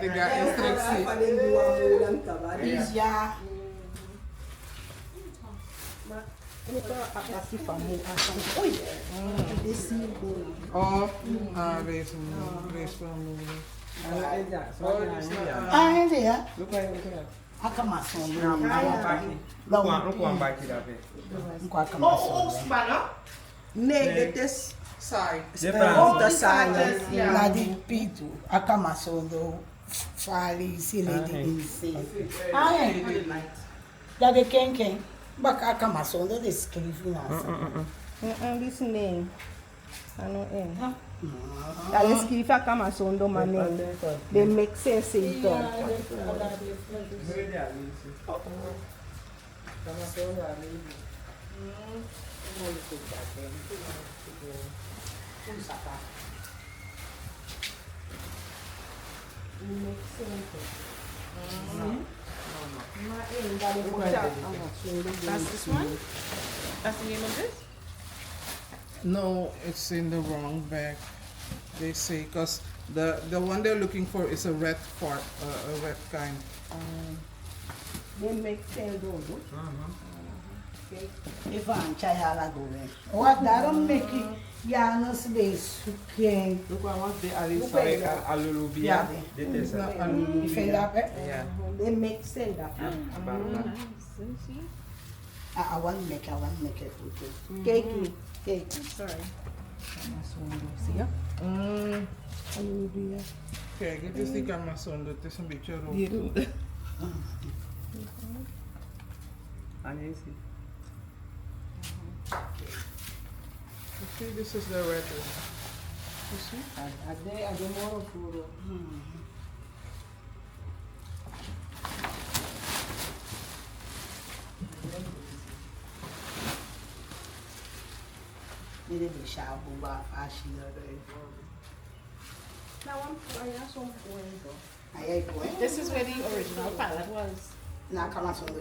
tiga instruksi. Iya. Ini tuh apa sih kamu? Oh iya. Desi bola. Oh, race from Ah, ini ya. Aka masondo. Nko aka masondo. Negetes. sai. Outra saia. Na di pito. Aka masondo. Fali sile di inse. Ah, é. Da de quem? Baka aka masondo de escrevi na. This name. Ano eh. Ela escreve a cama sondo mané. They make sense então. That's this one? That's the name of this? No, it's in the wrong bag. They say because the one they're looking for is a red part, a red kind. They make sense though. Ivan chaya la gobe. What darom meki ya no space quem. They make sense that. I want make it. Cake. Sorry. See ya? Kijk, het is niet Amazon, het is een beetje rood. Okay, this is the red one. You see? Ade moro puro. Ele deixar o abaixo Now I have some point. aí põe This is where the original palette was. na camação